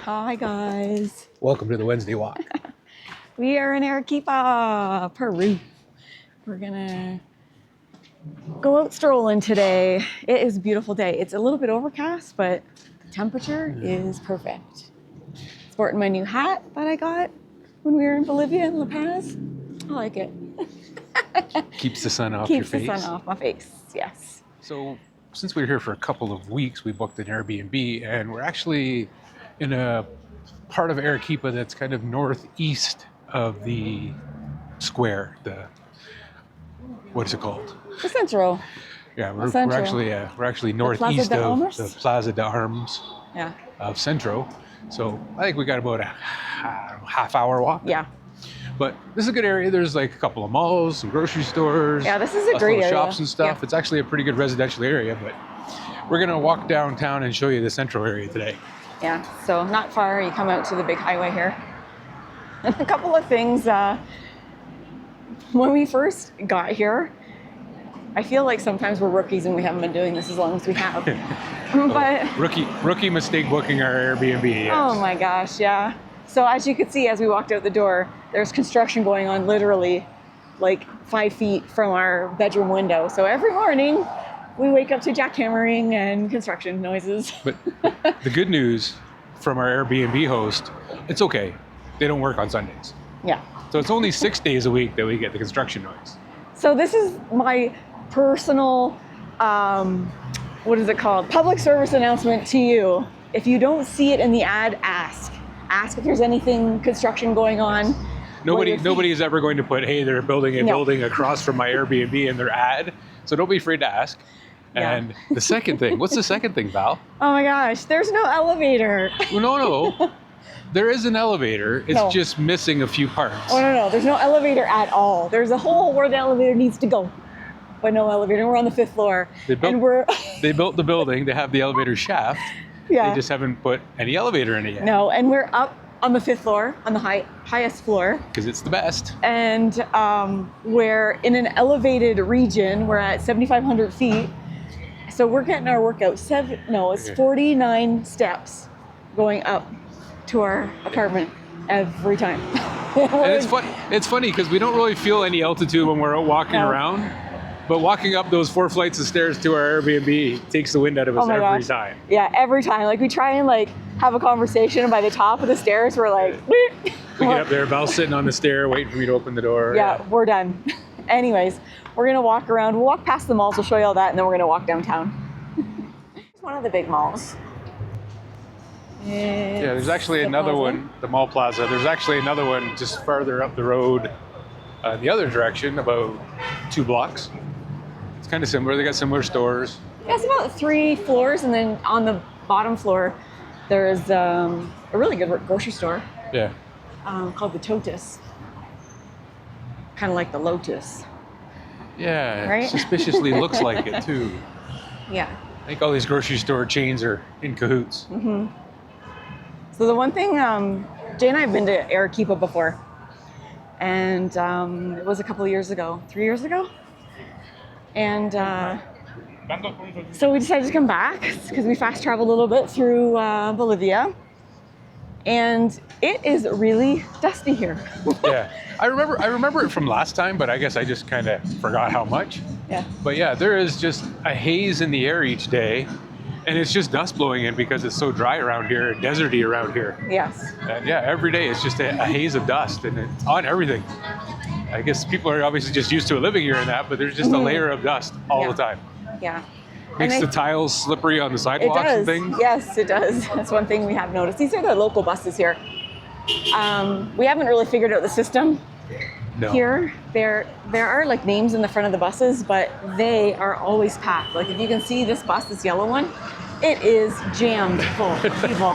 Hi guys. Welcome to the Wednesday walk. We are in Arequipa, Peru. We're gonna go out strolling today. It is a beautiful day. It's a little bit overcast, but the temperature is perfect. Sporting my new hat that I got when we were in Bolivia in La Paz. I like it. Keeps the sun off your face. Keeps the sun off my face, yes. So since we were here for a couple of weeks, we booked an Airbnb, and we're actually in a part of Arequipa that's kind of northeast of the square. What is it called? The Centro. Yeah, we're actually northeast of the Plaza de Armas of Centro. So I think we got about a half-hour walk. Yeah. But this is a good area. There's like a couple of malls, some grocery stores. Yeah, this is a great area. Shops and stuff. Yeah. It's actually a pretty good residential area, but we're going to walk downtown and show you the Centro area today. Yeah, so not far. You come out to the big highway here. And a couple of things. When we first got here, I feel like sometimes we're rookies and we haven't been doing this as long as we have. But rookie mistake booking our Airbnb. Yes. Oh my gosh, yeah. So as you could see, as we walked out the door, there's construction going on literally like 5 feet from our bedroom window. So every morning we wake up to jackhammering and construction noises. But the good news from our Airbnb host, it's okay. They don't work on Sundays. Yeah. So it's only 6 days a week that we get the construction noise. So this is my personal, what is it called? Public service announcement to you. If you don't see it in the ad, ask. Ask if there's anything construction going on. Nobody is ever going to put, hey, they're building a building across from my Airbnb in their ad. So don't be afraid to ask. Yeah. And the second thing, what's the second thing, Val? Oh my gosh, there's no elevator. No. There is an elevator. It's just missing a few parts. Oh, no. There's no elevator at all. There's a hole where the elevator needs to go, but no elevator. We're on the 5th floor. They built the building. They have the elevator shaft. Yeah. They just haven't put any elevator in it yet. No, and we're up on the 5th floor, on the highest floor. Because it's the best. And we're in an elevated region. We're at 7,500 feet. So we're getting our workout. 49 steps going up to our apartment every time. And it's funny because we don't really feel any altitude when we're out walking around. But walking up those 4 flights of stairs to our Airbnb takes the wind out of us every time. Yeah, every time. Like we try and have a conversation, and by the top of the stairs, we're like, we get up there, Val's sitting on the stair waiting for me to open the door. Yeah, we're done. Anyways, we're gonna walk around. We'll walk past the malls. We'll show you all that, and then we're gonna walk downtown. It's one of the big malls. Yeah, there's actually another one, the Mall Plaza. There's actually another one just farther up the road, the other direction, about 2 blocks. It's kind of similar. They got similar stores. Yeah, it's about 3 floors, and then on the bottom floor, there's a really good grocery store. Yeah. Called the Totus. Kind of like the Lotus. Yeah, right? It suspiciously looks like it too. Yeah. I think all these grocery store chains are in cahoots. Mm-hmm. So the one thing, Jay and I have been to Arequipa before, and it was a couple of years ago, 3 years ago. And so we decided to come back because we fast traveled a little bit through Bolivia, and it is really dusty here. Yeah, I remember it from last time, but I guess I just kind of forgot how much. Yeah. But yeah, there is just a haze in the air each day, and it's just dust blowing in because it's so dry around here, deserty around here. Yes. And yeah, every day it's just a haze of dust, and it's on everything. I guess people are obviously just used to living here and that, but there's just a layer of dust all the time. Yeah. Makes the tiles slippery on the sidewalks and things. Yes, it does. That's one thing we have noticed. These are the local buses here. We haven't really figured out the system here. There are like names in the front of the buses, but they are always packed. Like if you can see this bus, this yellow one, it is jammed full of people.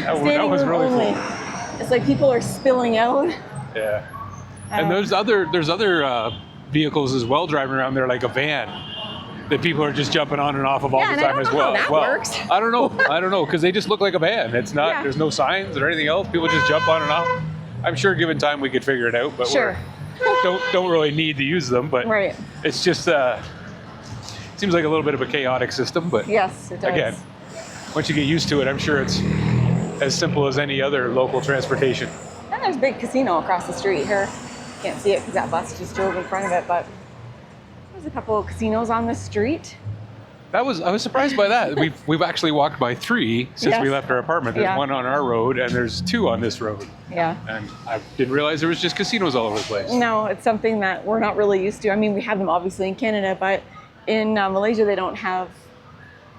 That was really cool. It's like people are spilling out. Yeah. And there's other vehicles as well driving around there, like a van that people are just jumping on and off of all the time as well. That works. I don't know, because they just look like a van. It's not. There's no signs or anything else. People just jump on and off. I'm sure, given time, we could figure it out. But don't really need to use them. But it's just seems like a little bit of a chaotic system. But yes, it does. Again, once you get used to it, I'm sure it's as simple as any other local transportation. And there's a big casino across the street here. Can't see it because that bus just drove in front of it, but there's a couple of casinos on the street. I was surprised by that. We've actually walked by 3 since we left our apartment. There's one on our road and there's 2 on this road. Yeah. And I didn't realize there was just casinos all over the place. No, it's something that we're not really used to. I mean, we have them obviously in Canada, but in Malaysia they don't have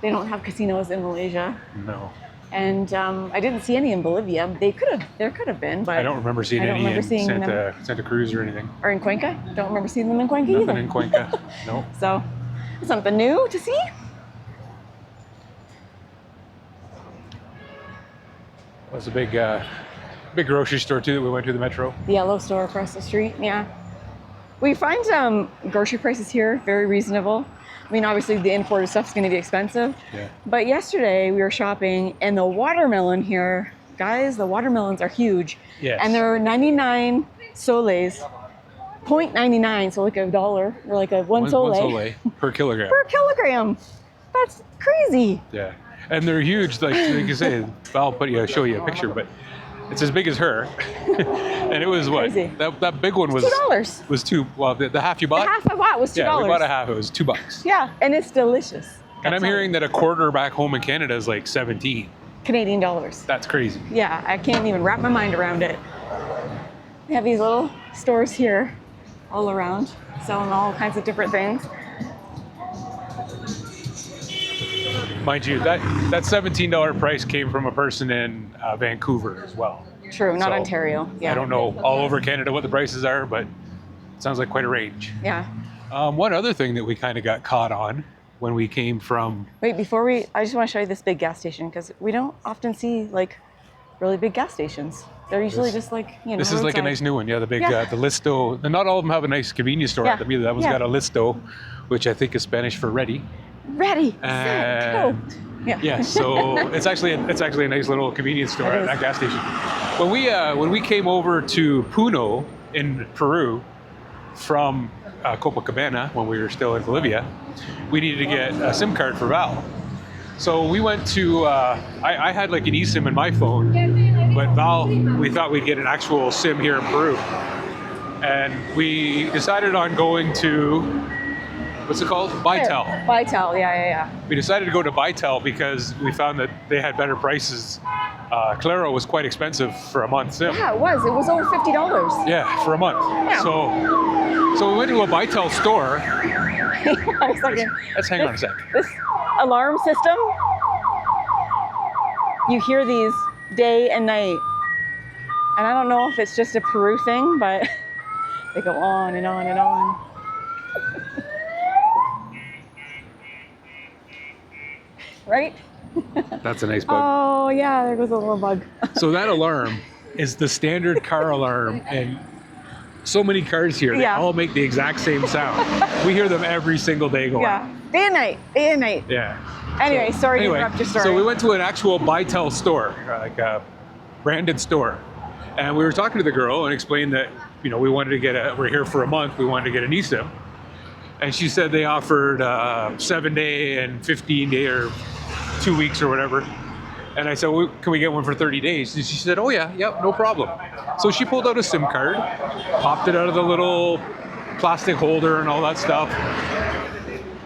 casinos in Malaysia. No. And I didn't see any in Bolivia. There could have been, but I don't remember seeing any in Santa Cruz or anything. Or in Cuenca. Don't remember seeing them in Cuenca either. Nothing in Cuenca. No. So, something new to see. That's a big grocery store too that we went to, the Metro. The yellow store across the street. Yeah. We find grocery prices here very reasonable. I mean, obviously the imported stuff's going to be expensive. Yeah. But yesterday we were shopping, and the watermelon here, guys, the watermelons are huge. Yes. And they're 99 soles, 0.99, so like $1, or like a one sole. 1 sole per kilogram. Per kilogram. That's crazy. Yeah. And they're huge, like you say. I'll show you a picture, but it's as big as her. And it was what? Crazy. That big one was $2. Was $2. Well, the half you bought? The half I bought was $2. Yeah, we bought a half. It was $2. Yeah, and it's delicious. And I'm hearing that a quarter back home in Canada is like 17 Canadian dollars. That's crazy. Yeah, I can't even wrap my mind around it. We have these little stores here all around, selling all kinds of different things. Mind you, that $17 price came from a person in Vancouver as well. True, not Ontario. Yeah. I don't know all over Canada what the prices are, but it sounds like quite a range. Yeah. One other thing that we kind of got caught on when we came from... Wait, I just want to show you this big gas station, because we don't often see like really big gas stations. They're usually just like, This is like a nice new one. Yeah, the big, the Listo. Not all of them have a nice convenience store at them either. That one's got a Listo, which I think is Spanish for ready. Ready, set, go. Yeah, so it's actually a nice little convenience store at that gas station. When we came over to Puno in Peru from Copacabana, when we were still in Bolivia, we needed to get a SIM card for Val. So we went to I had like an eSIM in my phone, but Val, we thought we'd get an actual SIM here in Peru, and we decided on going to, what's it called? Vitel. Vitel, yeah. We decided to go to Vitel because we found that they had better prices. Claro was quite expensive for a month SIM. Yeah, it was. It was over $50. Yeah, for a month. Yeah. So we went to a Vitel store. Hang on a second. Let's hang on a sec. This alarm system, you hear these day and night. And I don't know if it's just a Peru thing, but they go on and on and on. Right? That's a nice bug. Oh, yeah, there goes a little bug. So that alarm is the standard car alarm, and so many cars here, they all make the exact same sound. We hear them every single day going. Yeah, day and night. Yeah. Anyway, sorry to interrupt your story. So we went to an actual Vitel store, like a branded store, and we were talking to the girl and explained that, we wanted to get we're here for a month, we wanted to get an eSIM. And she said they offered 7-day and 15-day or 2 weeks or whatever. And I said, well, can we get one for 30 days? And she said, oh yeah, no problem. So she pulled out a SIM card, popped it out of the little plastic holder and all that stuff,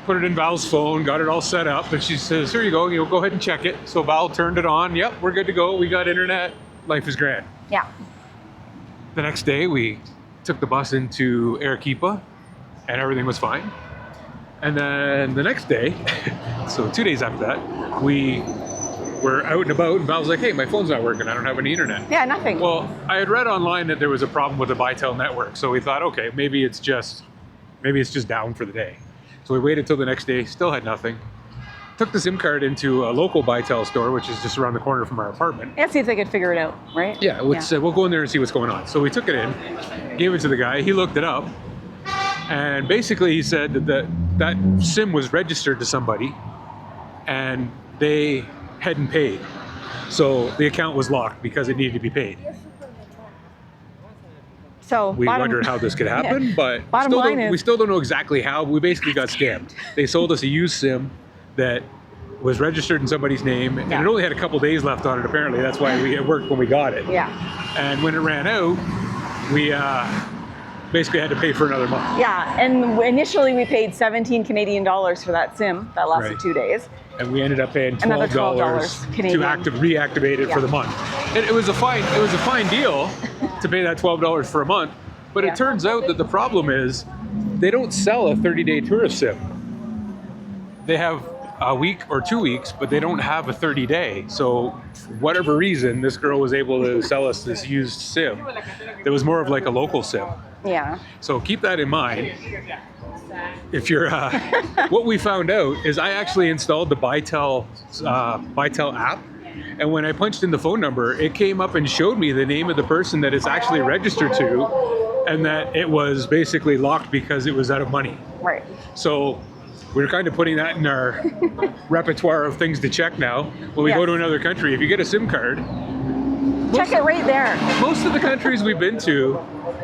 put it in Val's phone, got it all set up, and she says, here you go, go ahead and check it. So Val turned it on, yep, we're good to go, we got internet, life is grand. Yeah. The next day, we took the bus into Arequipa, and everything was fine. And then the next day, so 2 days after that, we were out and about, and Val's like, hey, my phone's not working, I don't have any internet. Yeah, nothing. Well, I had read online that there was a problem with the Vitel network, so we thought, okay, maybe it's just down for the day. So we waited till the next day, still had nothing. Took the SIM card into a local Vitel store, which is just around the corner from our apartment. Yeah, see if they could figure it out, right? Yeah, we'll go in there and see what's going on. So we took it in, gave it to the guy, he looked it up, and basically he said that SIM was registered to somebody, and they hadn't paid. So the account was locked because it needed to be paid. So we wondered how this could happen, but we still don't know exactly how. We basically got scammed. They sold us a used SIM that was registered in somebody's name, and it only had a couple days left on it. Apparently, that's why it worked when we got it. Yeah. And when it ran out, we basically had to pay for another month. Yeah, and initially we paid 17 Canadian dollars for that SIM that lasted 2 days. And we ended up paying $12 Canadian to reactivate it for the month. And it was a fine deal to pay that $12 for a month. But it turns out that the problem is they don't sell a 30-day tourist SIM. They have a week or 2 weeks, but they don't have a 30-day. So for whatever reason, this girl was able to sell us this used SIM that was more of like a local SIM. Yeah. So keep that in mind. If you're, what we found out is I actually installed the Bytel app, and when I punched in the phone number, it came up and showed me the name of the person that it's actually registered to, and that it was basically locked because it was out of money. Right. So we're kind of putting that in our repertoire of things to check now. When we go to another country, if you get a SIM card, check it right there. Most of the countries we've been to,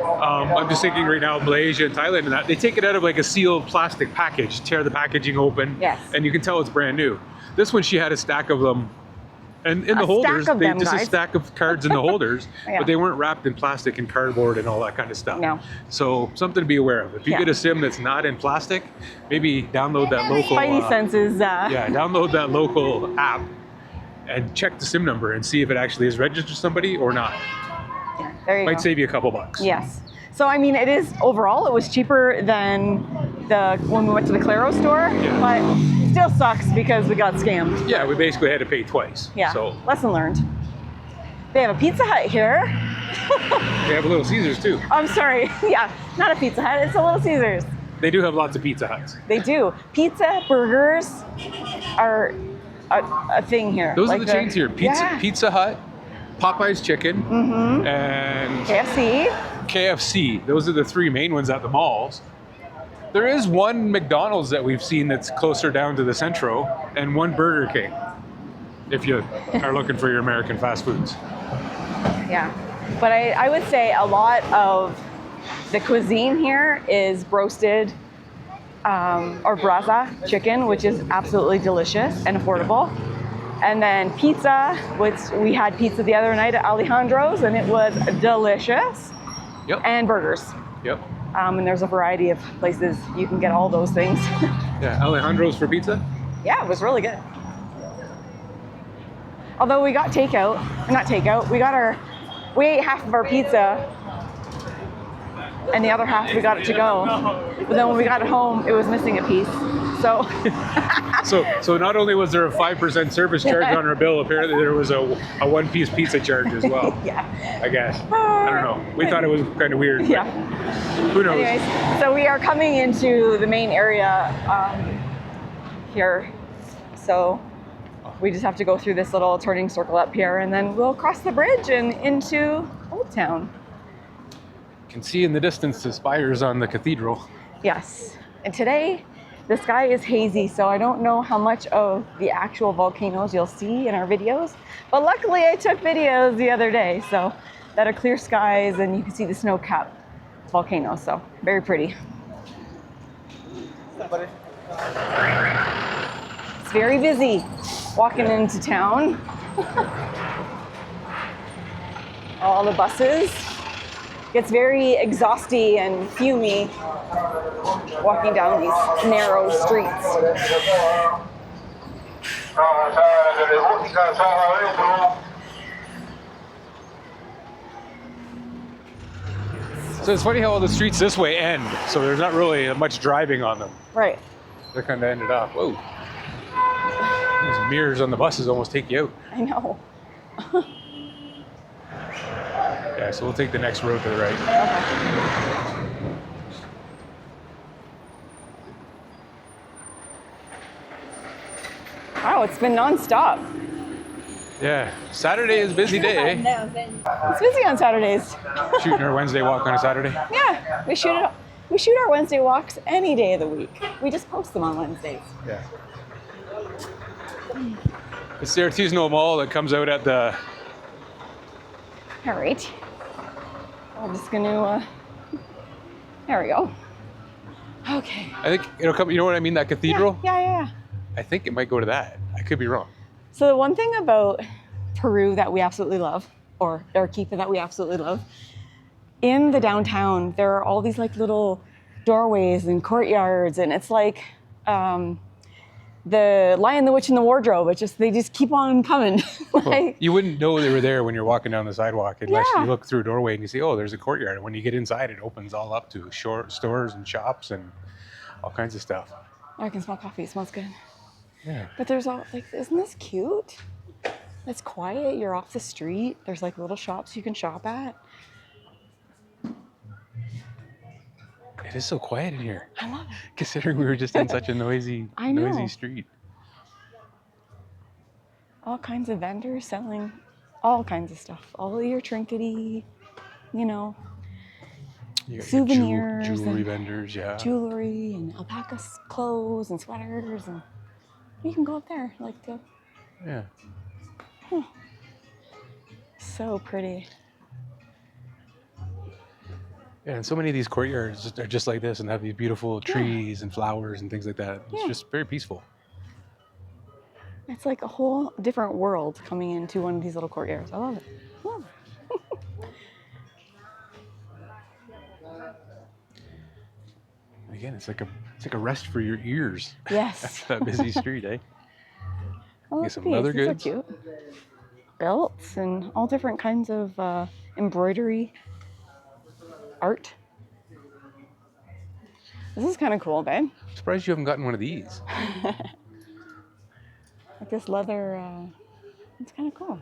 I'm just thinking right now, Malaysia and Thailand and that, they take it out of like a sealed plastic package, tear the packaging open, and you can tell it's brand new. This one, she had a stack of them, and in the holders, a stack of cards in the holders, but they weren't wrapped in plastic and cardboard and all that kind of stuff. No. So something to be aware of. If you get a SIM that's not in plastic, maybe download that local. Spidey senses. Yeah, download that local app and check the SIM number and see if it actually is registered to somebody or not. Yeah, there you Might go. save you a couple bucks. Yes. So I mean, it is overall, it was cheaper than when we went to the Claro store, but it still sucks because we got scammed. Yeah, we basically had to pay twice. Yeah. So lesson learned. They have a Pizza Hut here. They have a Little Caesars too. I'm sorry. Yeah, not a Pizza Hut. It's a Little Caesars. They do have lots of Pizza Huts. They do. Pizza, burgers are a thing here. Those are the chains here. Pizza Hut, Popeye's Chicken, and KFC. Those are the three main ones at the malls. There is one McDonald's that we've seen that's closer down to the Centro, and one Burger King, if you are looking for your American fast foods. Yeah, but I would say a lot of the cuisine here is roasted or brasa chicken, which is absolutely delicious and affordable. And then pizza, which we had pizza the other night at Alejandro's, and it was delicious. Yep. And burgers. Yep. And there's a variety of places you can get all those things. Yeah, Alejandro's for pizza? Yeah, it was really good. Although we got takeout, not takeout, we ate half of our pizza and the other half we got it to go. But then when we got it home, it was missing a piece. So so not only was there a 5% service charge on our bill, apparently there was a one-piece pizza charge as well. Yeah. I guess. I don't know. We thought it was kind of weird. Yeah. Who knows? Anyways, so we are coming into the main area here. So we just have to go through this little turning circle up here, and then we'll cross the bridge and into Old Town. You can see in the distance the spires on the cathedral. Yes. And today, the sky is hazy, so I don't know how much of the actual volcanoes you'll see in our videos. But luckily, I took videos the other day, so that are clear skies, and you can see the snow-capped volcano. So very pretty. It's very busy walking into town. All the buses. Gets very exhausty and fumy walking down these narrow streets. So it's funny how all the streets this way end, so there's not really much driving on them. Right. They're kind of ended off. Whoa. These mirrors on the buses almost take you out. I know. Yeah, so we'll take the next road to the right. Okay. Wow, it's been nonstop. Yeah, Saturday is a busy day. It's busy on Saturdays. Shooting our Wednesday walk on a Saturday. Yeah, we shoot our Wednesday walks any day of the week. We just post them on Wednesdays. Yeah. It's the artisanal mall that comes out at the... All right. I'm just gonna, there we go. Okay. I think it'll come, you know what I mean, that cathedral? Yeah. I think it might go to that. I could be wrong. So the one thing about Peru that we absolutely love, or Arequipa that we absolutely love, in the downtown, there are all these like little doorways and courtyards, and it's like the Lion, the Witch, and the Wardrobe. They just keep on coming. Well, you wouldn't know they were there when you're walking down the sidewalk unless Yeah. you look through a doorway and you see, oh, there's a courtyard. And when you get inside, it opens all up to stores and shops and all kinds of stuff. Oh, I can smell coffee. It smells good. Yeah. But there's all like, isn't this cute? It's quiet. You're off the street. There's like little shops you can shop at. It is so quiet in here. I love it. Considering we were just in such a noisy street. All kinds of vendors selling all kinds of stuff. All of your trinkety, You got your souvenirs, jewelry and vendors, yeah. jewelry and alpaca clothes and sweaters, and you can go up there Yeah. So pretty. Yeah, and so many of these courtyards are just like this and have these beautiful trees and flowers and things like that. It's Yeah. just very peaceful. It's like a whole different world coming into one of these little courtyards. I love it. Again, it's like a rest for your ears. Yes. After that busy street, eh? Oh, Get some leather these goods. are cute. Belts and all different kinds of embroidery art. This is kind of cool, babe. Surprised you haven't gotten one of these. Like this leather, it's kind of cool.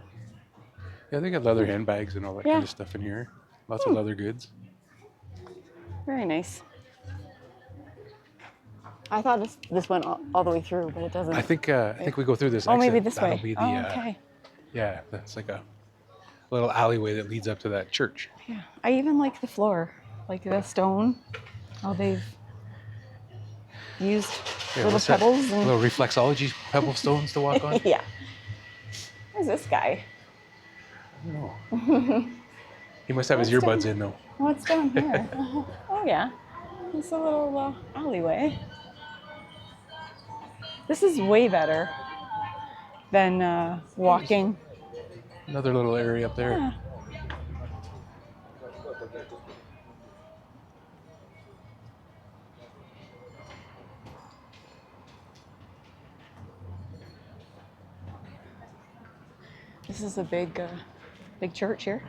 Yeah, they got leather handbags and all that kind of stuff in here. Lots of leather goods. Very nice. I thought this went all the way through, but it doesn't. I think we go through this Oh, exit. maybe this That'll way. Be the, okay. Yeah, that's like a little alleyway that leads up to that church. Yeah, I even like the floor, like the stone. How they've used little what's that? pebbles and Little reflexology pebble stones to walk on. yeah. Who's this guy? I don't know. He must have his earbuds in though. What's down here? Oh yeah, it's a little alleyway. This is way better than walking. Another little area up there. Yeah. This is a big church here.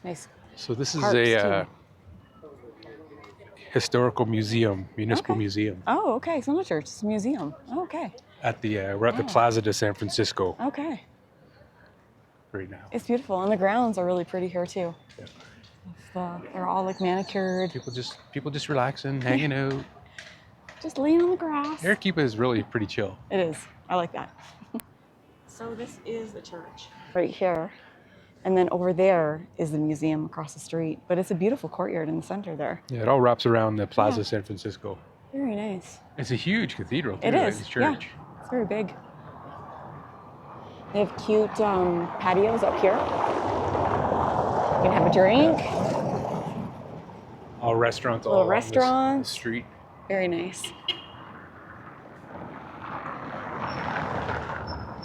Nice. So this is Parks, a too. historical museum, municipal Okay. museum. Oh, okay. It's not a church. It's a museum. Oh, okay. We're at the Plaza de San Francisco Okay. right now. It's beautiful, and the grounds are really pretty here too. Yeah. They're all like manicured. People just relaxing, hanging out. Just laying on the grass. Arequipa is really pretty chill. It is. I like that. So this is the church right here. And then over there is the museum across the street. But it's a beautiful courtyard in the center there. Yeah, it all wraps around the Plaza San Francisco. Very nice. It's a huge cathedral too. It like is. this church. Yeah. It's very big. They have cute patios up here. You can have a drink. All restaurants all Little along restaurants. the street. Very nice.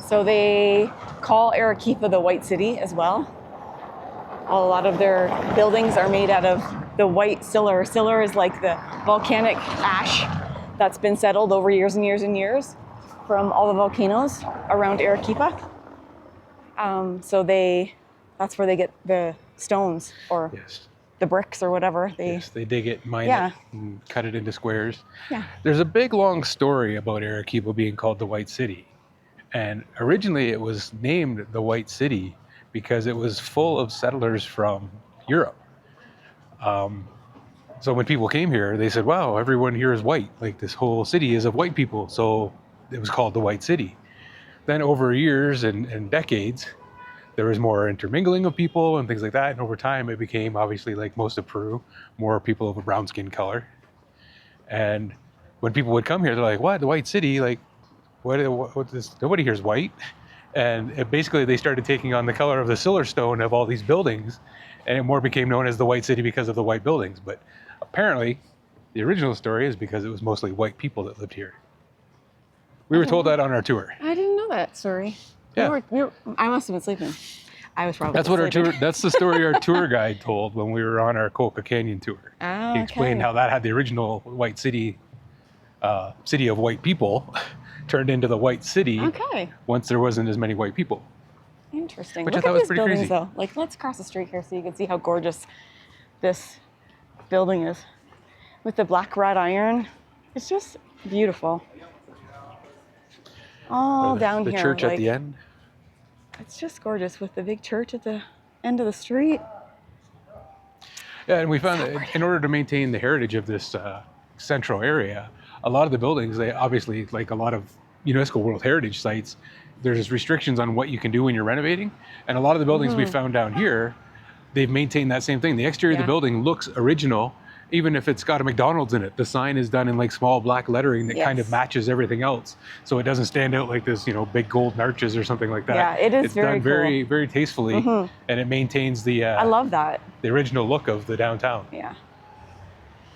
So they call Arequipa the White City as well. A lot of their buildings are made out of the white Sillar. Sillar is like the volcanic ash that's been settled over years and years and years from all the volcanoes around Arequipa. So that's where they get the stones or Yes. the bricks or whatever. They dig it, mine Yeah. it, and cut it into squares. Yeah. There's a big long story about Arequipa being called the White City. And originally it was named the White City because it was full of settlers from Europe. So when people came here, they said, wow, everyone here is white. Like this whole city is of white people. So it was called the White City. Then over years and decades, there was more intermingling of people and things like that. And over time, it became obviously like most of Peru, more people of a brown skin color. And when people would come here, they're like, "What? The White City? Like, what this? Nobody here's white." And basically, they started taking on the color of the Sillar stone of all these buildings, and it more became known as the White City because of the white buildings. But apparently, the original story is because it was mostly white people that lived here. We were told that on our tour. I didn't know that story. Yeah. I must have been sleeping. I was probably That's what sleeping. that's the story our tour guide told when we were on our Coca Canyon tour. Ah, He explained how that had the original White City, city of white people, turned into the White City once there wasn't as many white people. Interesting. Which Look I thought at was these pretty buildings, crazy. though. Like, let's cross the street here so you can see how gorgeous this building is. With the black wrought iron, it's just beautiful. All down the here. church at the end. It's just gorgeous with the big church at the end of the street. Yeah, and we found that in order to maintain the heritage of this central area, a lot of the buildings, they obviously, like a lot of UNESCO World Heritage sites, there's restrictions on what you can do when you're renovating. And a lot of the buildings we found down here, they've maintained that same thing. The exterior of the building looks original, even if it's got a McDonald's in it. The sign is done in like small black lettering that kind of matches everything else. So it doesn't stand out like this, big golden arches or something like that. Yeah, it is it's very done very, cool. very tastefully, and it maintains the I love that. the original look of the downtown. Yeah.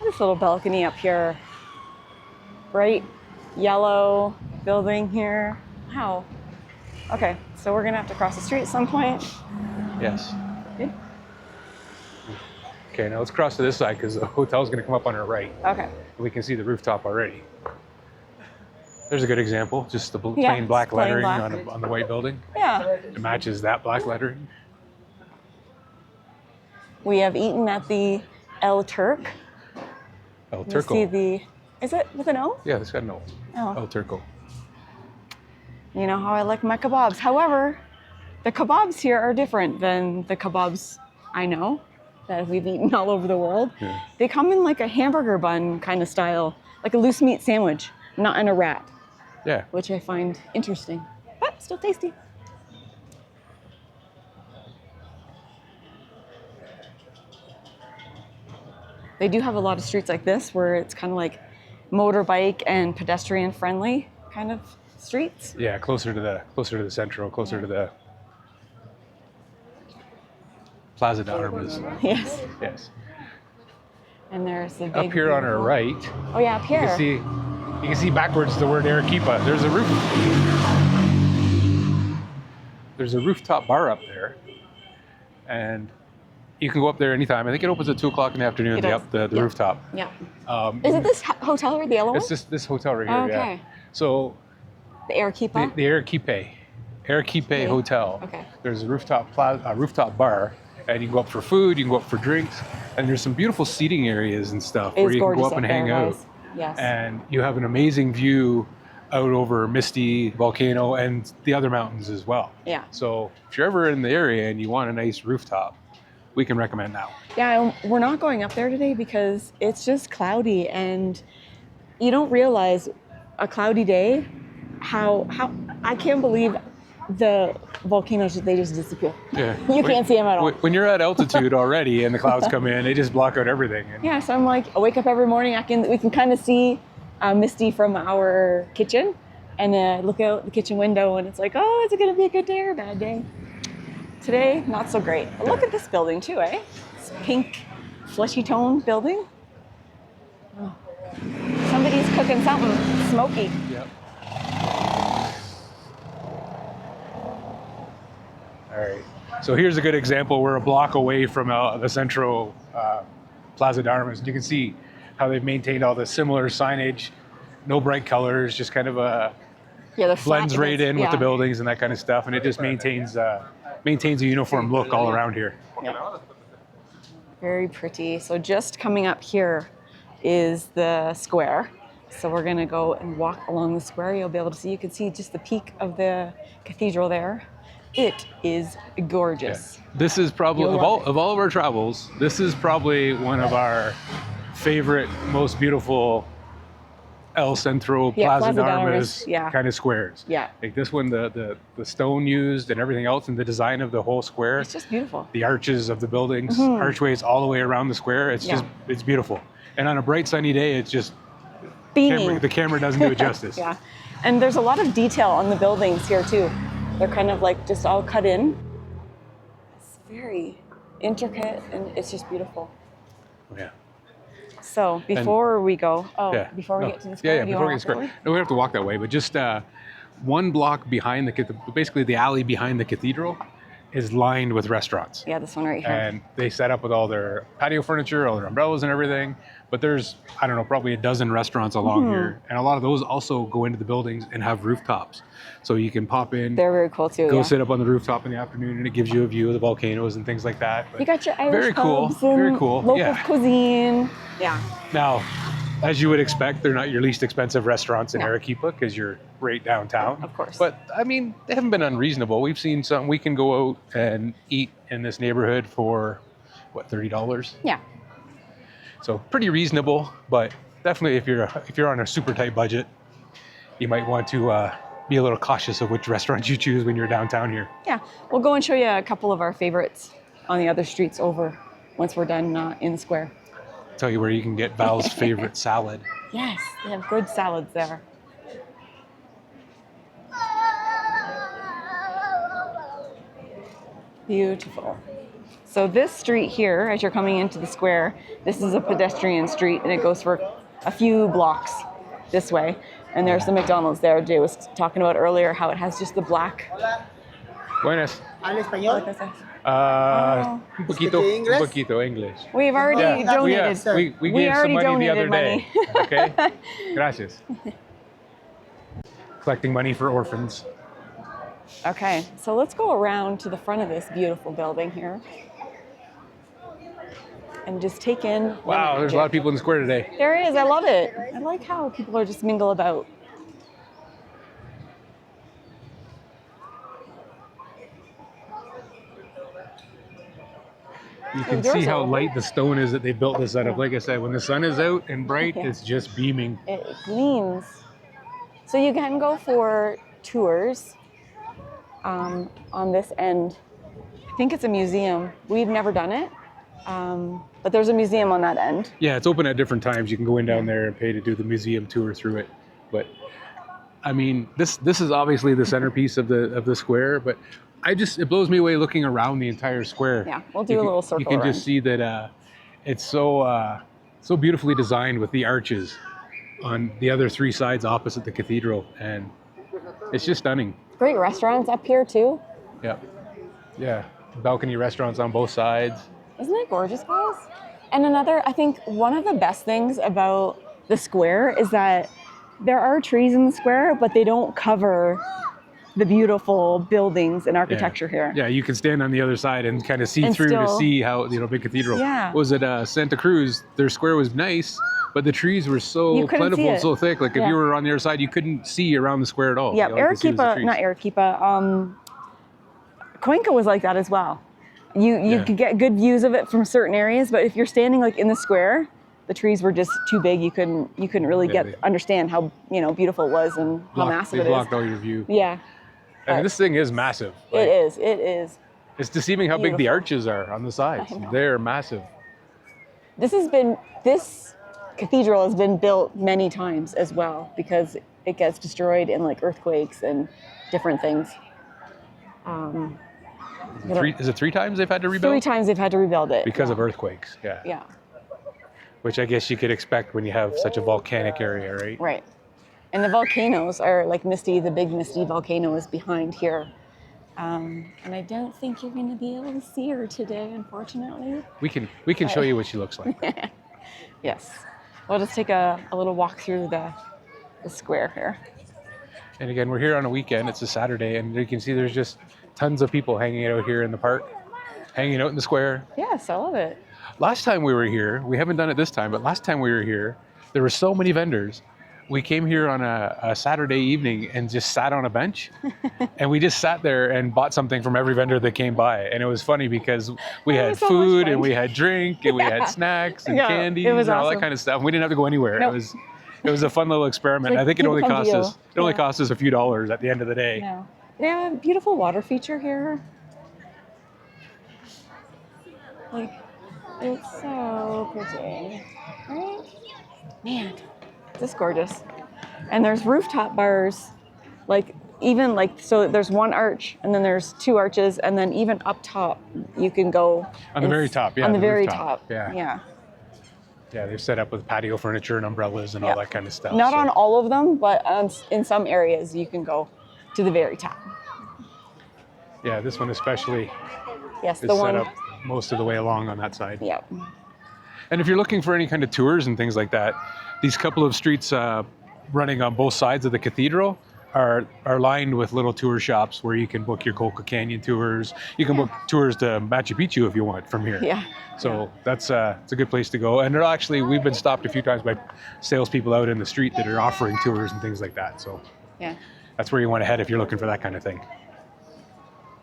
This little balcony up here. Bright yellow building here. Wow. Okay, so we're gonna have to cross the street at some point. Yes. Good. Okay, now let's cross to this side because the hotel's going to come up on our right. Okay. We can see the rooftop already. There's a good example, just the plain black plain lettering black. on the white building. Yeah. It matches that black lettering. We have eaten at the El Turk. El You Turco. see is it with an O? Yeah, it's got an O. Oh. El Turco. You know how I like my kebabs. However, the kebabs here are different than the kebabs I know that we've eaten all over the world. Yeah. They come in like a hamburger bun kind of style, like a loose meat sandwich, not in a wrap, Yeah. which I find interesting, but still tasty. They do have a lot of streets like this where it's kind of like motorbike and pedestrian friendly kind of streets. Yeah, closer to the central, closer to the Plaza de Armas. Yes. Yes. And there's the big, Up here on our right, Oh yeah, up here. you can see backwards the word Arequipa. There's a roof. There's a rooftop bar up there, and you can go up there anytime. I think it opens at 2:00 in the afternoon. It does. The Yeah. rooftop. Yeah. Is it this hotel or the yellow one? It's just this hotel right here. Okay. Yeah. So The Arequipa? the Arequipa Hotel. Okay. There's a rooftop bar, and you can go up for food. You can go up for drinks, and there's some beautiful seating areas and stuff where you can go up and hang out. Yes. And you have an amazing view out over Misti, volcano, and the other mountains as well. Yeah. So if you're ever in the area and you want a nice rooftop, we can recommend that one. Yeah, and we're not going up there today because it's just cloudy, and you don't realize a cloudy day how I can't believe the volcanoes, they just disappear. Yeah. You can't see them at all. When you're at altitude already and the clouds come in, they just block out everything. And Yeah, so I'm like, I wake up every morning, we can kind of see Misti from our kitchen, and look out the kitchen window, and it's like, oh, is it going to be a good day or a bad day? Today, not so great. But look at this building too, eh? This pink, fleshy tone building. Oh. Somebody's cooking something smoky. Yep. All right. So here's a good example. We're a block away from the central Plaza de Armas. You can see how they've maintained all the similar signage, no bright colors, just kind of blends right in with the buildings and that kind of stuff, and it just maintains a uniform look all around here. Yep. Very pretty. So just coming up here is the square. So we're gonna go and walk along the square. You'll be able to see, you can see just the peak of the cathedral there. It is gorgeous. Yeah. This is probably, of all of our travels, this is probably one of our favorite, most beautiful El Centro, Plaza de Armas kind of squares. Yeah. Like this one, the stone used and everything else, and the design of the whole square. It's just beautiful. The arches of the buildings, archways all the way around the square. It's just, it's beautiful. And on a bright sunny day, it's just beaming. The camera doesn't do it justice. Yeah. And there's a lot of detail on the buildings here too. They're kind of like just all cut in. It's very intricate and it's just beautiful. Yeah. So before we go, before we No. get to the square, before we get to the square. No, we have to walk that way, but just one block behind basically the alley behind the cathedral is lined with restaurants. Yeah, this one right here. And they set up with all their patio furniture, all their umbrellas and everything. But there's, I don't know, probably a dozen restaurants along here. And a lot of those also go into the buildings and have rooftops. So you can pop in. They're very cool too. Go sit up on the rooftop in the afternoon and it gives you a view of the volcanoes and things like that. But you got your Irish very cool. pubs and very cool. local cuisine. Yeah. Now, as you would expect, they're not your least expensive restaurants in Arequipa because you're right downtown. Of course. But, I mean, they haven't been unreasonable. We've seen some. We can go out and eat in this neighborhood for, what, $30? Yeah. So pretty reasonable, but definitely if you're on a super tight budget, you might want to be a little cautious of which restaurants you choose when you're downtown here. Yeah. We'll go and show you a couple of our favorites on the other streets over once we're done in the square. Tell you where you can get Val's favorite salad. Yes, they have good salads there. Beautiful. So this street here, as you're coming into the square, this is a pedestrian street and it goes for a few blocks this way. And there's the McDonald's there. Jay was talking about earlier how it has just the black. Buenas. ¿Habla español? Un poquito English. We've already donated. We gave some money the other money. day. Okay? Gracias. Collecting money for orphans. Okay, so let's go around to the front of this beautiful building here. And just take in. Wow, there's a lot of people in the square today. There is, I love it. I like how people are just mingle about. You can see how light the stone is that they built this out of. Like I said, when the sun is out and bright, it's just beaming. It gleams. So you can go for tours on this end. I think it's a museum. We've never done it, but there's a museum on that end. Yeah, it's open at different times. You can go in down there and pay to do the museum tour through it. But I mean, this is obviously the centerpiece of the square, but it blows me away looking around the entire square. Yeah, we'll do a little circle. You can around. just see that it's so beautifully designed with the arches on the other three sides opposite the cathedral, and it's just stunning. Great restaurants up here too. Yeah, balcony restaurants on both sides. Isn't it gorgeous, guys? And I think one of the best things about the square is that there are trees in the square, but they don't cover the beautiful buildings and architecture here. Yeah, you can stand on the other side and kind of see through to see how, big cathedral. Yeah. Was it Santa Cruz? Their square was nice, but the trees were so plentiful and so thick. Like if you were on the other side, you couldn't see around the square at all. Yeah, Cuenca was like that as well. You could get good views of it from certain areas, but if you're standing like in the square, the trees were just too big. You couldn't really understand how beautiful it was and how massive it is. They blocked all your view. Yeah. And this thing is massive. It is. It's deceiving how big the arches are on the sides. They're massive. This cathedral has been built many times as well because it gets destroyed in like earthquakes and different things. Is it 3 times they've had to rebuild? 3 times they've had to rebuild it. Because of earthquakes, yeah. Yeah. Which I guess you could expect when you have such a volcanic area, right? Right. And the volcanoes are like Misti, the big Misti volcano is behind here. And I don't think you're going to be able to see her today, unfortunately. We can show you what she looks like. Yes. We'll just take a little walk through the square here. And again, we're here on a weekend. It's a Saturday, and you can see there's just tons of people hanging out here in the park, hanging out in the square. Yes, I love it. Last time we were here, we haven't done it this time, but last time we were here, there were so many vendors. We came here on a Saturday evening and just sat on a bench, and we just sat there and bought something from every vendor that came by. And it was funny because we had food and we had drink and we had snacks and candies and all that kind of stuff. We didn't have to go anywhere. Nope. It was a fun little experiment. Like I think it only cost us a few dollars at the end of the day. Yeah. They have a beautiful water feature here. Like, it's so pretty, right? Man, Just gorgeous. And there's rooftop bars, like even like, so there's one arch and then there's two arches, and then even up top you can go on the very top. Yeah, on the very rooftop. top. Yeah. Yeah. Yeah, they're set up with patio furniture and umbrellas and all that kind of stuff. Not on all of them, but in some areas you can go to the very top. Yeah, this one especially Yes, is the set one. up most of the way along on that side. Yeah. And if you're looking for any kind of tours and things like that, these couple of streets running on both sides of the cathedral are lined with little tour shops where you can book your Coca Canyon tours. You can book tours to Machu Picchu if you want from here. Yeah. So that's it's a good place to go. And they're actually, we've been stopped a few times by salespeople out in the street that are offering tours and things like that. So Yeah. that's where you want to head if you're looking for that kind of thing.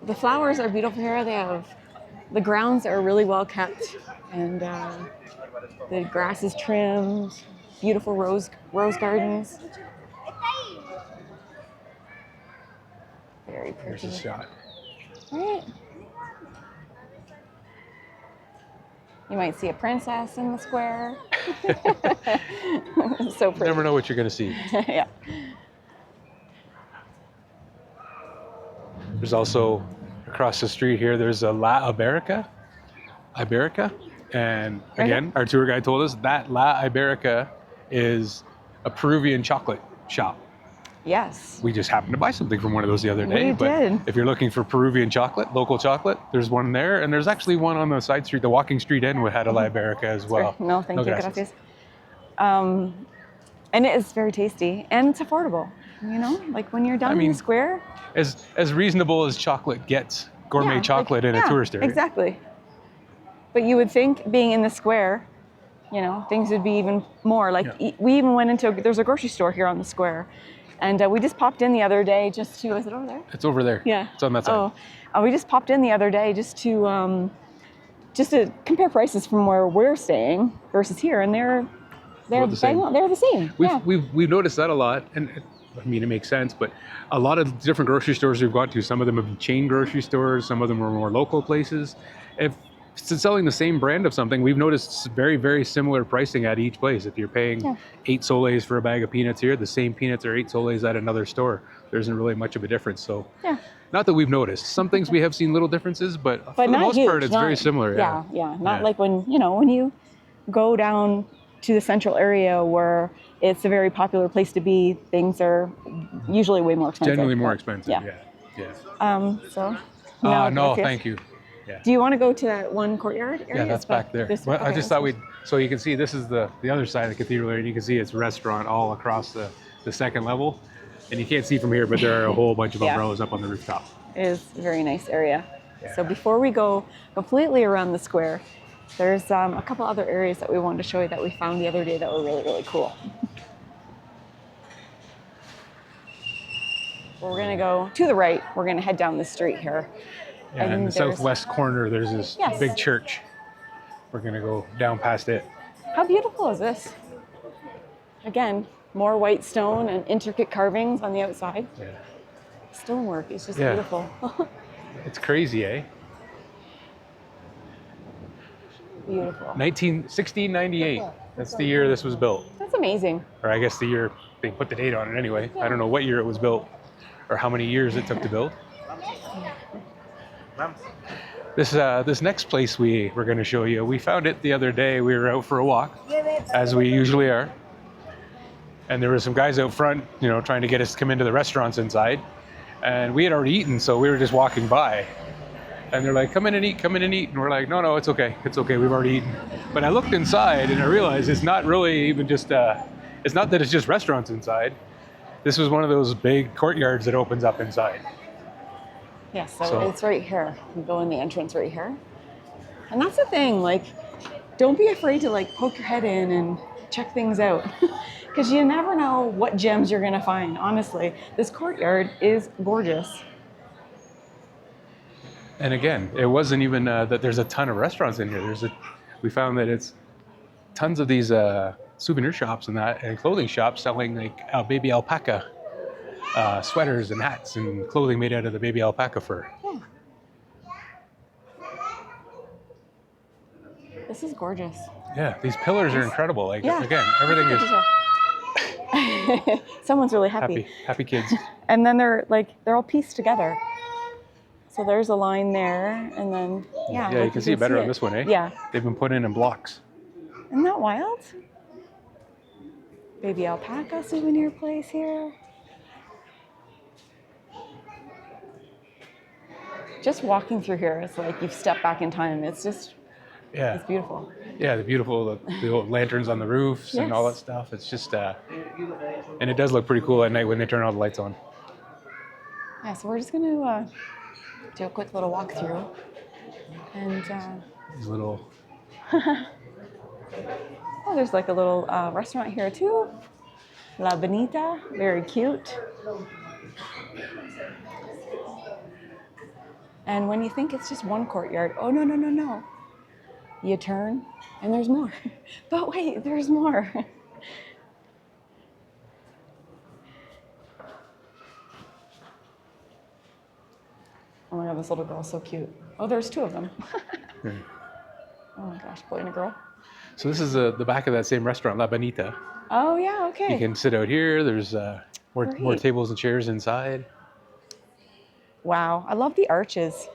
The flowers are beautiful here. The grounds are really well kept, and the grass is trimmed. Beautiful rose gardens. Very pretty. There's a shot. Right. You might see a princess in the square. So pretty. Never know what you're going to see. Yeah. There's also across the street here, there's a La Iberica. And again, our tour guide told us that La Iberica is a Peruvian chocolate shop. Yes. We just happened to buy something from one of those the other day. We did. If you're looking for Peruvian chocolate, local chocolate, there's one there. And there's actually one on the side street, the walking street end, we had a La Iberica as well. No, thank you. Gracias. Gracias. And it is very tasty, and it's affordable. You know, like when you're down in the square. As reasonable as chocolate gets, gourmet chocolate in a tourist area. Exactly. But you would think being in the square, you know, things would be even more. Like we even went into, there's a grocery store here on the square. And we just popped in the other day just to, is it over there? It's over there. Yeah. It's on that side. Oh, we just popped in the other day just to compare prices from where we're staying versus here. And they're the same. We've noticed that a lot. And I mean, it makes sense, but a lot of different grocery stores we've gone to, some of them have been chain grocery stores, some of them are more local places. If it's selling the same brand of something, we've noticed very, very similar pricing at each place. If you're paying 8 soles for a bag of peanuts here, the same peanuts are 8 soles at another store. There isn't really much of a difference. So not that we've noticed. Some things we have seen little differences, but for the most part, it's very similar. Not like when you go down to the central area where it's a very popular place to be, things are usually way more expensive. Generally more expensive, So. No, thank you. Yeah. Do you want to go to that one courtyard area? Yeah, that's back there. Well, I just thought so you can see this is the other side of the cathedral area, and you can see it's a restaurant all across the second level. And you can't see from here, but there are a whole bunch of umbrellas up on the rooftop. It is a very nice area. Yeah. So before we go completely around the square, there's a couple other areas that we wanted to show you that we found the other day that were really, really cool. We're going to go to the right. We're going to head down the street here. Yeah, in the southwest corner, there's this big church. We're going to go down past it. How beautiful is this? Again, more white stone and intricate carvings on the outside. Yeah. Stonework is just beautiful. It's crazy, eh? Beautiful. 1698. That's the year this was built. That's amazing. Or I guess the year they put the date on it anyway. I don't know what year it was built or how many years it took to build. This next place we're going to show you, we found it the other day. We were out for a walk, as we usually are. And there were some guys out front, trying to get us to come into the restaurants inside. And we had already eaten, so we were just walking by. And they're like, come in and eat. And we're like, no, it's okay. It's okay, we've already eaten. But I looked inside and I realized it's not really even just, it's not that it's just restaurants inside. This was one of those big courtyards that opens up inside. Yeah, so it's right here. You go in the entrance right here. And that's the thing, don't be afraid to poke your head in and check things out. Because you never know what gems you're gonna find, honestly. This courtyard is gorgeous. And again, it wasn't even that there's a ton of restaurants in here. We found that it's tons of these souvenir shops and clothing shops selling baby alpaca sweaters and hats and clothing made out of the baby alpaca fur. Yeah. This is gorgeous. Yeah, these pillars are incredible. Again, everything is Someone's really happy. Happy kids. And then they're all pieced together. So there's a line there, and then Yeah, like you can see it better on this one, eh? Yeah. They've been put in blocks. Isn't that wild? Baby alpaca souvenir place here. Just walking through here, it's like you've stepped back in time. It's just, it's beautiful. Yeah, the old lanterns on the roofs and all that stuff. It's just, and it does look pretty cool at night when they turn all the lights on. Yeah, so we're just going to do a quick little walk through. And these little... oh, there's like a little restaurant here too. La Bonita, very cute. And when you think it's just one courtyard, oh, no. You turn and there's more. But wait, there's more. Oh my God, this little girl's so cute. Oh, there's two of them. Oh my gosh, boy and a girl. So this is the back of that same restaurant, La Bonita. Oh yeah, okay. You can sit out here. There's more tables and chairs inside. Wow, I love the arches.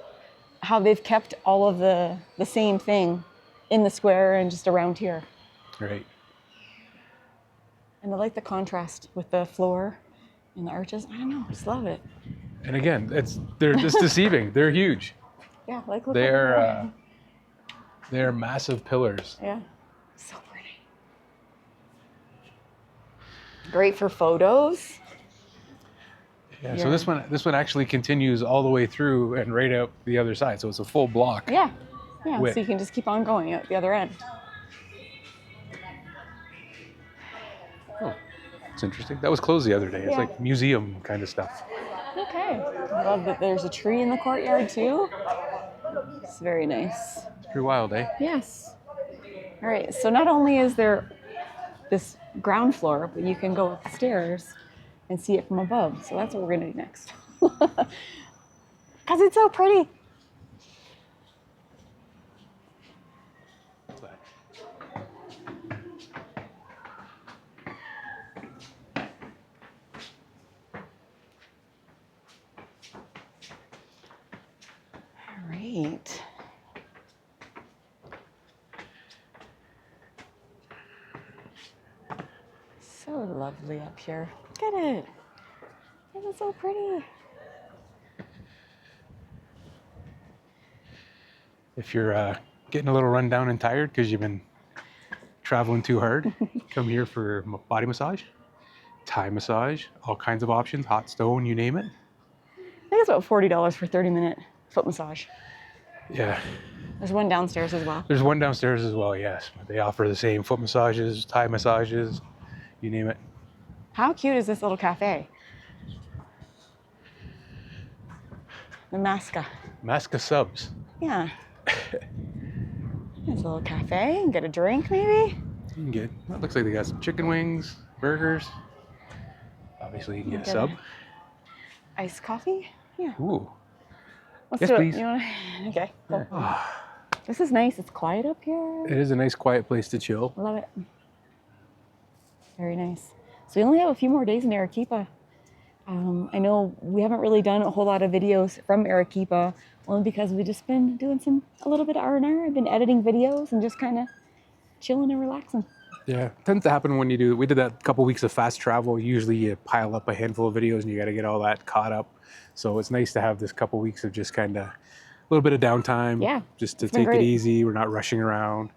How they've kept all of the same thing in the square and just around here. Right. And I like the contrast with the floor and the arches. I don't know, I just love it. And again, they're just deceiving. They're huge. Yeah, like look. They're massive pillars. Yeah, so pretty. Great for photos. Yeah. So this one actually continues all the way through and right out the other side. So it's a full block. Yeah. Width. So you can just keep on going at the other end. Oh, it's interesting. That was closed the other day. It's like museum kind of stuff. Okay. I love that there's a tree in the courtyard too. It's very nice. It's pretty wild, eh? Yes. All right. So not only is there this ground floor, but you can go upstairs and see it from above. So that's what we're going to do next. Because it's so pretty. All right. So lovely up here. Look at it. It is so pretty. If you're getting a little run down and tired because you've been traveling too hard, come here for body massage, Thai massage, all kinds of options, hot stone, you name it. I think it's about $40 for 30-minute foot massage. Yeah. There's one downstairs as well. There's one downstairs as well, yes. They offer the same foot massages, Thai massages, you name it. How cute is this little cafe? The Masca. Masca subs. Yeah. There's a little cafe. Get a drink, maybe. You can get, well, it looks like they got some chicken wings, burgers. Obviously, you can get a sub. Iced coffee? Yeah. Ooh. Let's yes, do please. it. You want to? Okay. Cool. This is nice. It's quiet up here. It is a nice, quiet place to chill. I love it. Very nice. So we only have a few more days in Arequipa. I know we haven't really done a whole lot of videos from Arequipa, only because we've just been doing a little bit of R&R. I've been editing videos and just kind of chilling and relaxing. Yeah, it tends to happen when we did that couple weeks of fast travel. Usually you pile up a handful of videos and you got to get all that caught up. So it's nice to have this couple weeks of just kind of a little bit of downtime. Yeah, just to take it easy. We're not rushing around.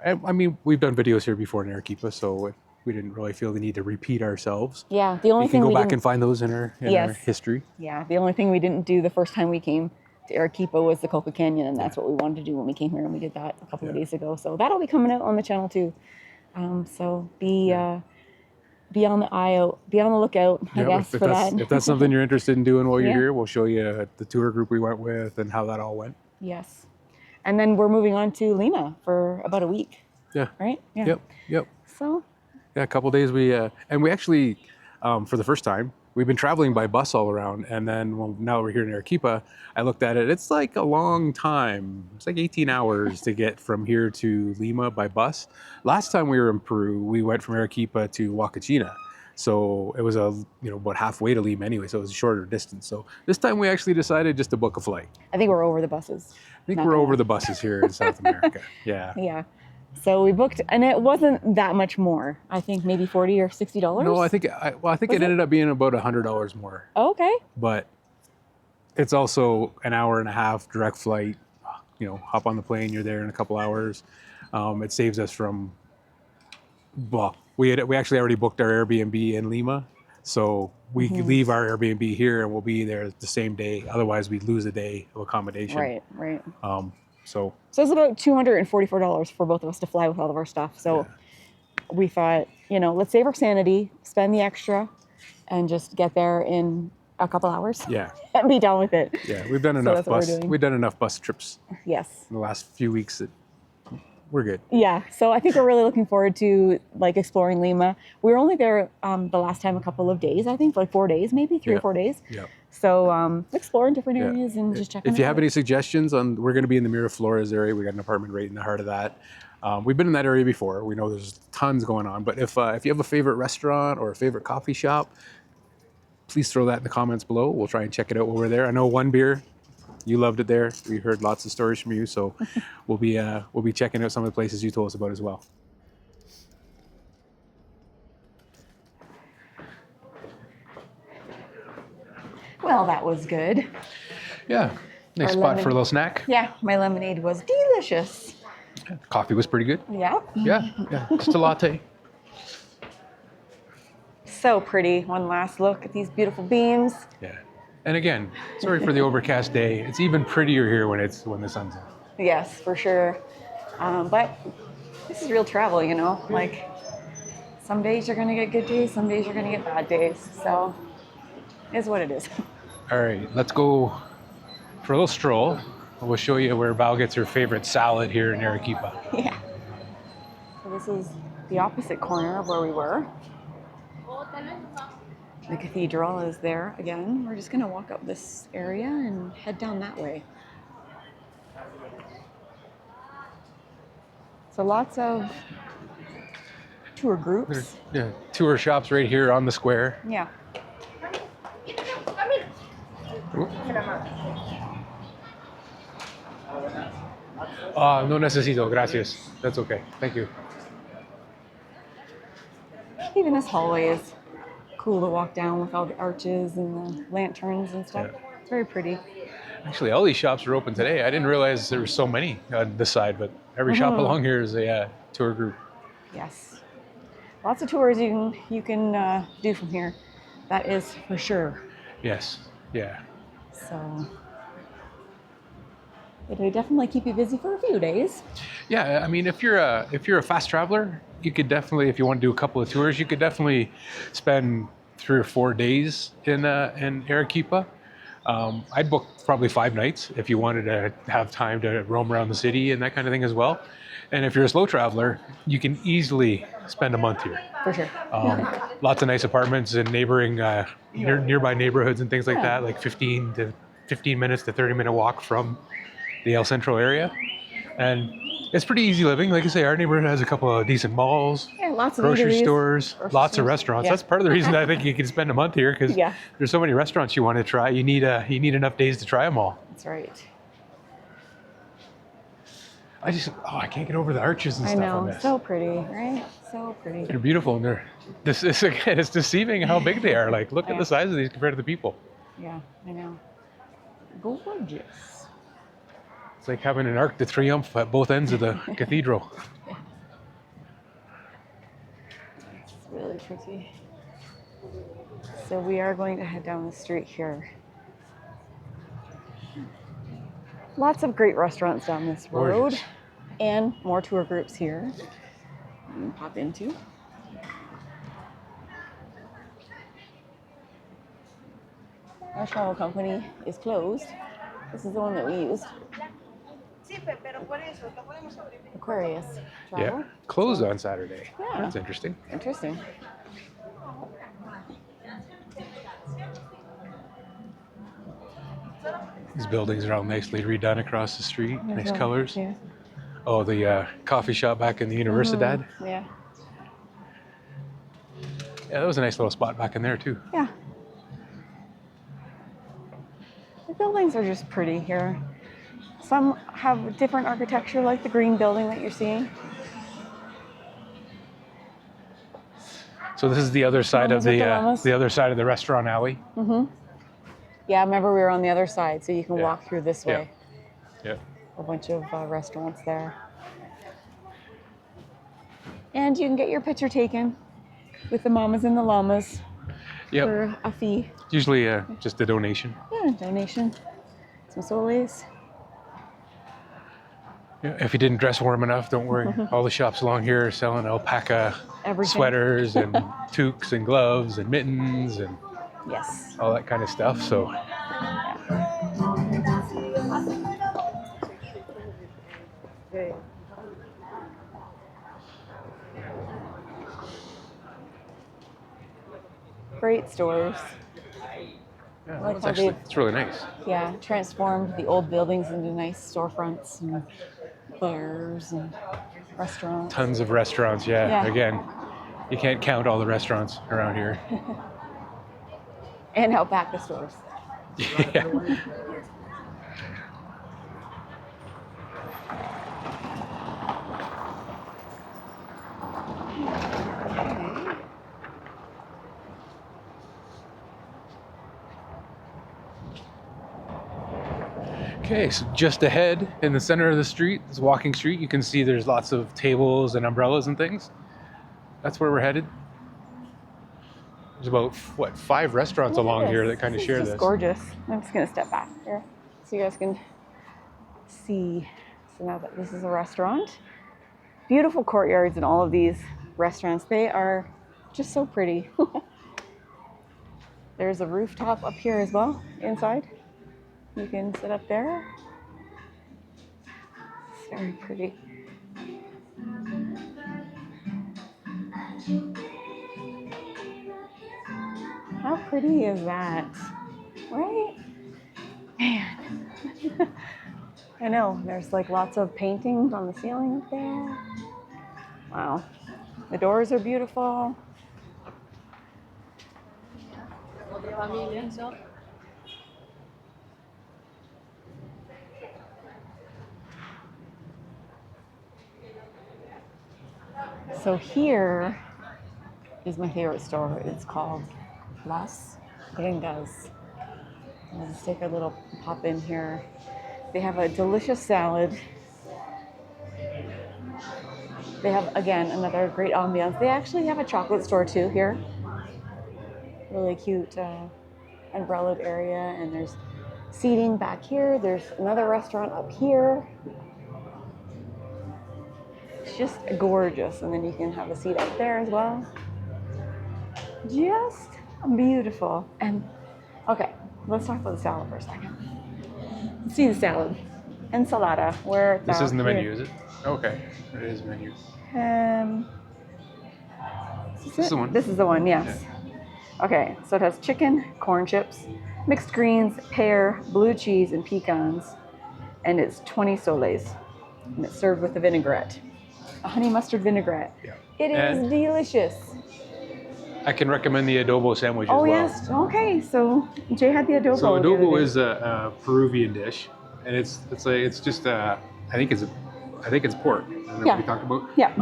And I mean, we've done videos here before in Arequipa, so we didn't really feel the need to repeat ourselves. Yeah, the only thing you can go back and find those in our history. Yeah, the only thing we didn't do the first time we came to Arequipa was the Coca Canyon, and that's what we wanted to do when we came here, and we did that a couple of days ago. So that'll be coming out on the channel too. So be on the lookout, I guess, for that. If that's something you're interested in doing while you're here, we'll show you the tour group we went with and how that all went. Yes. And then we're moving on to Lima for about a week. Yeah. Right? Yeah. Yep. So. Yeah, a couple of days we actually, for the first time, we've been traveling by bus all around. And then now we're here in Arequipa, I looked at it. It's like a long time. It's like 18 hours to get from here to Lima by bus. Last time we were in Peru, we went from Arequipa to Huacachina. So it was about halfway to Lima anyway, so it was a shorter distance. So this time we actually decided just to book a flight. I think we're over the buses. I think we're over the buses here in South America. Yeah. Yeah. So we booked, and it wasn't that much more. I think maybe $40 or $60. No, I think it ended up being about $100 more. Oh, okay. But it's also an hour and a half direct flight. Hop on the plane, you're there in a couple hours. It saves us from. Well, we actually already booked our Airbnb in Lima, so we could leave our Airbnb here and we'll be there the same day. Otherwise, we'd lose a day of accommodation. Right. So it's about $244 for both of us to fly with all of our stuff. So we thought, let's save our sanity, spend the extra, and just get there in a couple hours. Yeah. And be done with it. Yeah, we've done enough We've done enough bus trips. Yes. In the last few weeks that we're good. Yeah. So I think we're really looking forward to exploring Lima. We were only there the last time a couple of days, I think, 4 days, maybe 3 or 4 days. Yeah. So exploring different areas and just checking. If you have any suggestions we're going to be in the Miraflores area. We got an apartment right in the heart of that. We've been in that area before. We know there's tons going on. But if you have a favorite restaurant or a favorite coffee shop, please throw that in the comments below. We'll try and check it out while we're there. I know One Beer, you loved it there. We heard lots of stories from you, so we'll be checking out some of the places you told us about as well. Well, that was good. Yeah, nice spot for a little snack. Yeah, my lemonade was delicious. Coffee was pretty good. Yeah. Yeah, just a latte. So pretty. One last look at these beautiful beams. Yeah. And again, sorry for the overcast day. It's even prettier here when the sun's out. Yes, for sure. But this is real travel, some days you're going to get good days, some days you're going to get bad days. So it is what it is. All right, let's go for a little stroll. We'll show you where Val gets her favorite salad here in Arequipa. Yeah. So this is the opposite corner of where we were. The cathedral is there again. We're just going to walk up this area and head down that way. So lots of tour groups. Tour shops right here on the square. Yeah. No necesito, gracias. That's okay. Thank you. Even this hallway is cool to walk down with all the arches and the lanterns and stuff. Yeah. It's very pretty. Actually, all these shops are open today. I didn't realize there were so many on this side, but every shop along here is a tour group. Yes. Lots of tours you can do from here. That is for sure. Yes. Yeah. So it'll definitely keep you busy for a few days. Yeah, I mean, if you're a fast traveler, you could definitely, if you want to do a couple of tours, you could definitely spend 3 or 4 days in Arequipa. I'd book probably 5 nights if you wanted to have time to roam around the city and that kind of thing as well. And if you're a slow traveler, you can easily spend a month here. For sure. Lots of nice apartments in neighboring nearby neighborhoods and things like that, like 15 minutes to 30-minute walk from the El Centro area. And it's pretty easy living. Like I say, our neighborhood has a couple of decent malls, lots of grocery eateries, stores, lots of restaurants. Yeah. That's part of the reason I think you can spend a month here, because there's so many restaurants you want to try. You need enough days to try them all. That's right. I can't get over the arches and stuff on this. So pretty, right? So pretty. They're beautiful, and it's deceiving how big they are. Like, look at the size of these compared to the people. Yeah, I know. Gorgeous. It's like having an Arc de Triomphe at both ends of the cathedral. It's really pretty. So we are going to head down the street here. Lots of great restaurants down this road. Gorgeous. And more tour groups here you can pop into. Our travel company is closed. This is the one that we used. Aquarius Travel. Yeah, closed on Saturday. Yeah. That's interesting. Interesting. These buildings are all nicely redone across the street. Nice Mhm. colors. Yeah. Oh, the coffee shop back in the Universidad. Yeah. Yeah, that was a nice little spot back in there too. Yeah. The buildings are just pretty here. Some have different architecture, like the green building that you're seeing. So this is the other side of the other side of the restaurant alley. Mm-hmm. Yeah, remember we were on the other side, so you can Yeah. walk through this way. Yeah. A bunch of restaurants there. And you can get your picture taken with the mamas and the llamas for a fee. Usually just a donation. Yeah, donation. Some soles. Yeah, if you didn't dress warm enough, don't worry. All the shops along here are selling alpaca sweaters and toques and gloves and mittens and all that kind of stuff. So great stores. Yeah, it's really nice. Yeah, transformed the old buildings into nice storefronts and bars and restaurants. Tons of restaurants, yeah. Again, you can't count all the restaurants around here. And alpaca stores. Yeah. Okay, so just ahead in the center of the street, this walking street, you can see there's lots of tables and umbrellas and things. That's where we're headed. There's about, 5 restaurants along here that kind of share this. It's gorgeous. I'm just going to step back here so you guys can see. So now that this is a restaurant. Beautiful courtyards in all of these restaurants. They are just so pretty. There's a rooftop up here as well, inside. You can sit up there. It's very pretty. How pretty is that? Right? Man. I know, there's like lots of paintings on the ceiling up there. Wow. The doors are beautiful. So here is my favorite store. It's called Las Gringas. I'll just take a little pop in here. They have a delicious salad. They have, again, another great ambiance. They actually have a chocolate store too here. Really cute umbrellaed area, and there's seating back here. There's another restaurant up here. It's just gorgeous, and then you can have a seat up there as well. Just beautiful. And okay, let's talk about the salad for a second. Let's see the salad. Ensalada. Where this isn't the menu, is it? Okay, it is the menu. This is the one. This is the one, yes. Yeah. Okay, so it has chicken, corn chips, mixed greens, pear, blue cheese, and pecans, and it's 20 soles, and it's served with a vinaigrette, a honey mustard vinaigrette. Yeah. It is delicious. I can recommend the adobo sandwich as well. Oh yes, okay. So Jay had the adobo. So adobo is a Peruvian dish, and it's just I think it's pork. I don't know what we talked about. Yeah.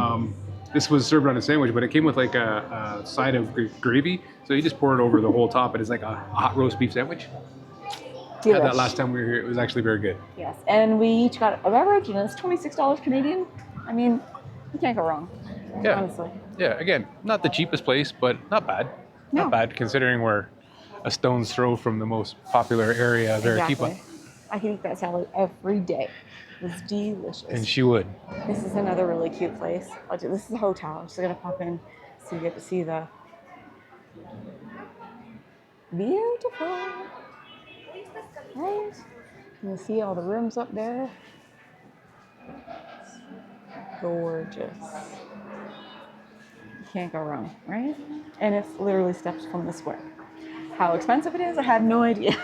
This was served on a sandwich, but it came with like a side of gravy. So you just pour it over the whole top, and it's like a hot roast beef sandwich. I had that last time we were here. It was actually very good. Yes, and we each got a beverage, and it's $26 Canadian. I mean, you can't go wrong. Yeah. Honestly. Yeah. Again, not the cheapest place, but not bad. No. Not bad considering we're a stone's throw from the most popular area of Arequipa. Exactly. I could eat that salad every day. It was delicious. And she would. This is another really cute place. This is a hotel. I'm just going to pop in so you get to see the beautiful. Right? You can see all the rooms up there. Gorgeous. You can't go wrong, right? And it's literally steps from the square. How expensive it is, I have no idea.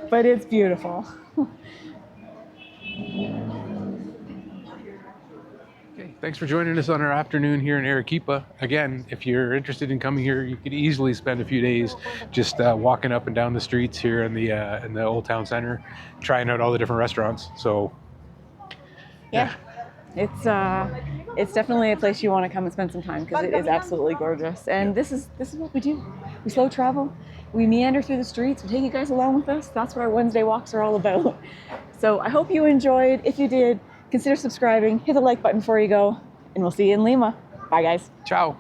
But it's beautiful. Okay, thanks for joining us on our afternoon here in Arequipa. Again, if you're interested in coming here, you could easily spend a few days just walking up and down the streets here in the Old Town Center, trying out all the different restaurants. So, Yeah. It's definitely a place you want to come and spend some time because it is absolutely gorgeous. And this is what we do. We slow travel. We meander through the streets. We take you guys along with us. That's what our Wednesday walks are all about. So I hope you enjoyed. If you did, consider subscribing. Hit the like button before you go. And we'll see you in Lima. Bye, guys. ciao.